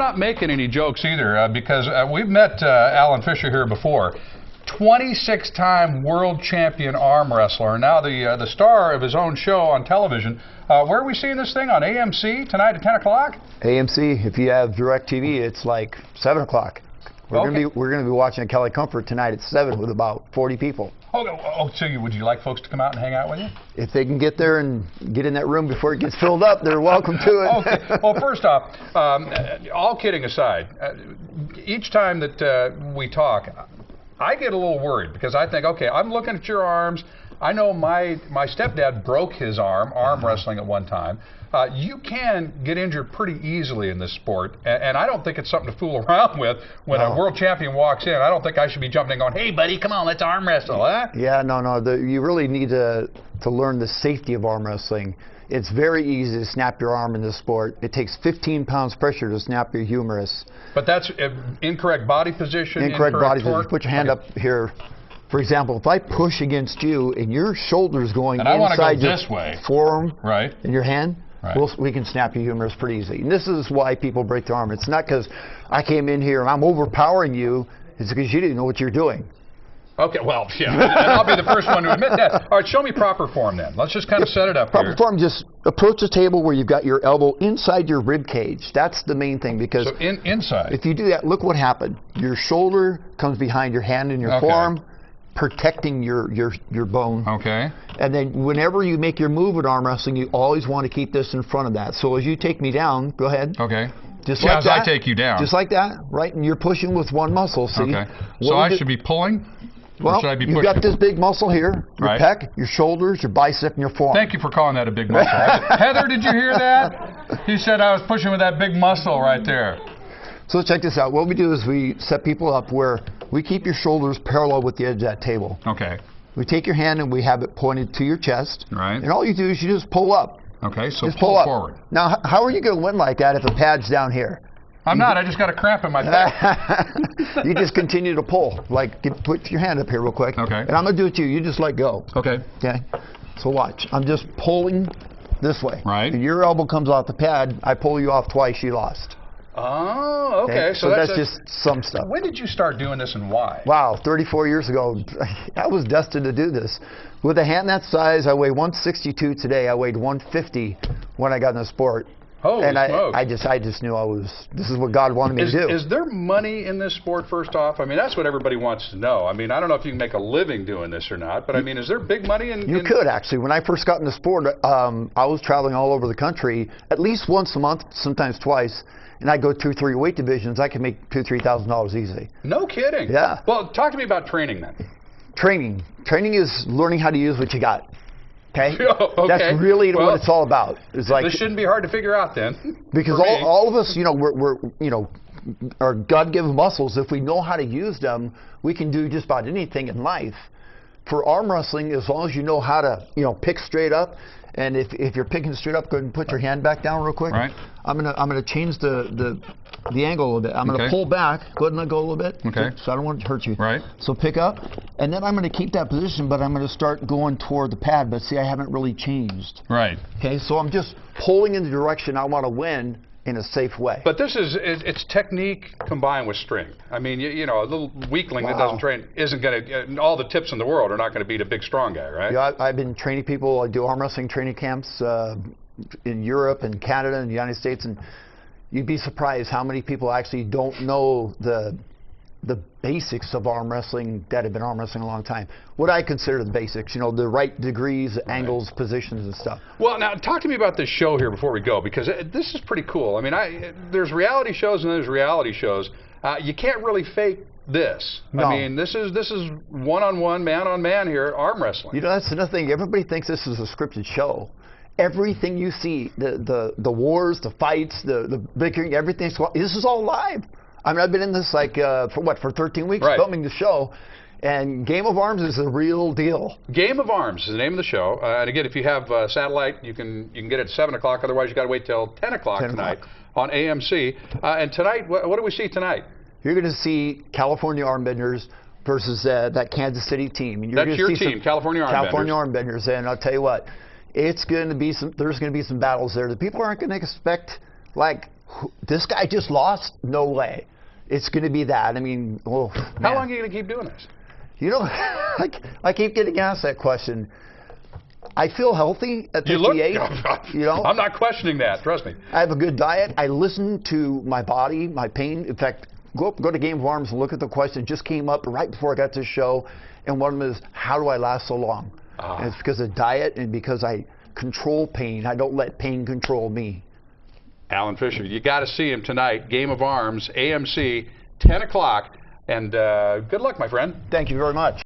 not making any jokes either, because we've met Alan Fisher here before. 26-time world champion arm wrestler, now the star of his own show on television. Where are we seeing this thing? On AMC tonight at 10 o'clock? AMC. If you have DirecTV, it's like 7 o'clock. We're gonna be watching Kelly Comfort tonight at 7 with about 40 people. So would you like folks to come out and hang out with you? If they can get there and get in that room before it gets filled up, they're welcome to it. Okay. Well, first off, all kidding aside, each time that we talk, I get a little worried because I think, okay, I'm looking at your arms. I know my stepdad broke his arm wrestling at one time. You can get injured pretty easily in this sport, and I don't think it's something to fool around with. When a world champion walks in, I don't think I should be jumping and going, hey, buddy, come on, let's arm wrestle, huh? Yeah, no. You really need to learn the safety of arm wrestling. It's very easy to snap your arm in this sport. It takes 15 pounds pressure to snap your humerus. But that's incorrect body position? Incorrect body position. Put your hand up here. For example, if I push against you and your shoulder's going inside your forearm and your hand, we can snap your humerus pretty easy. And this is why people break their arm. It's not because I came in here and I'm overpowering you. It's because you didn't know what you're doing. Okay, well, yeah, and I'll be the first one to admit that. All right, show me proper form then. Let's just kind of set it up proper form, just approach the table where you've got your elbow inside your rib cage. That's the main thing, because so inside. If you do that, look what happened. Your shoulder comes behind your hand and your forearm, protecting your bone. Okay. And then whenever you make your move with arm wrestling, you always want to keep this in front of that. So as you take me down, go ahead. Okay. Just like that. As I take you down. Just like that, right? And you're pushing with one muscle. See? Okay. So I should be pulling? Well, you've got this big muscle here, your pec, your shoulders, your bicep, and your forearm. Thank you for calling that a big muscle. Heather, did you hear that? He said I was pushing with that big muscle right there. So check this out. What we do is we set people up where we keep your shoulders parallel with the edge of that table. Okay. We take your hand and we have it pointed to your chest. Right. And all you do is you just pull up. Okay, so just pull forward. Now, how are you going to win like that if the pad's down here? I'm not. I just got a cramp in my back. You just continue to pull. Like, put your hand up here real quick. Okay. And I'm going to do it to you. You just let go. Okay. Okay. So watch. I'm just pulling this way. Right. And your elbow comes off the pad. I pull you off twice. You lost. Oh, okay. So that's just some stuff. When did you start doing this and why? Wow, 34 years ago. I was destined to do this. With a hand that size, I weigh 162 today. I weighed 150 when I got in the sport. Holy smoke. I just knew this is what God wanted me to do. Is there money in this sport, first off? I mean, that's what everybody wants to know. I mean, I don't know if you can make a living doing this or not, but I mean, is there big money in... You could, actually. When I first got in the sport, I was traveling all over the country at least once a month, sometimes twice, and I'd go 2-3 weight divisions. I could make $2,000 to $3,000 easy. No kidding. Yeah. Well, talk to me about training then. Training is learning how to use what you got. Okay? Okay. That's really what it's all about. It's like, this shouldn't be hard to figure out then. Because all of us, we're are God-given muscles. If we know how to use them, we can do just about anything in life. For arm wrestling, as long as you know how to, pick straight up, and if you're picking straight up, go ahead and put your hand back down real quick. Right. I'm gonna change the angle a little bit. I'm gonna pull back. Go ahead and let go a little bit. Okay. So I don't want to hurt you. Right. So pick up, and then I'm gonna keep that position, but I'm gonna start going toward the pad. But see, I haven't really changed. Right. Okay. So I'm just pulling in the direction I want to win in a safe way. But this it's technique combined with strength. I mean, a little weakling that doesn't train isn't going to, all the tips in the world are not going to beat a big strong guy, right? Yeah, I've been training people. I do arm wrestling training camps in Europe and Canada and the United States, and you'd be surprised how many people actually don't know the basics of arm wrestling that have been arm wrestling a long time. What I consider the basics, the right degrees, angles, positions, and stuff. Well, now talk to me about this show here before we go, because this is pretty cool. I mean, there's reality shows and there's reality shows. You can't really fake this. No. I mean, this is one-on-one, man-on-man here, arm wrestling. That's another thing. Everybody thinks this is a scripted show. Everything you see, the wars, the fights, the bickering, everything, this is all live. I mean, I've been in this for 13 weeks filming the show, and Game of Arms is a real deal. Game of Arms is the name of the show, and again, if you have satellite, you can get it at 7 o'clock. Otherwise, you got to wait till 10 o'clock tonight on AMC. And tonight, what do we see tonight? You're going to see California Armbenders versus that Kansas City team. And that's your team, California Armbenders. California Armbenders, and I'll tell you what, there's going to be some battles there. The people aren't going to expect this guy just lost? No way. It's going to be that. I mean, oh, How long are you going to keep doing this? You know, I keep getting asked that question. I feel healthy at 58. You know, I'm not questioning that. Trust me. I have a good diet. I listen to my body, my pain. In fact, go to Game of Arms and look at the question. It just came up right before I got to the show, and one of them is, how do I last so long? And it's because of diet and because I control pain. I don't let pain control me. Alan Fisher, you got to see him tonight. Game of Arms, AMC, 10 o'clock. And good luck, my friend. Thank you very much.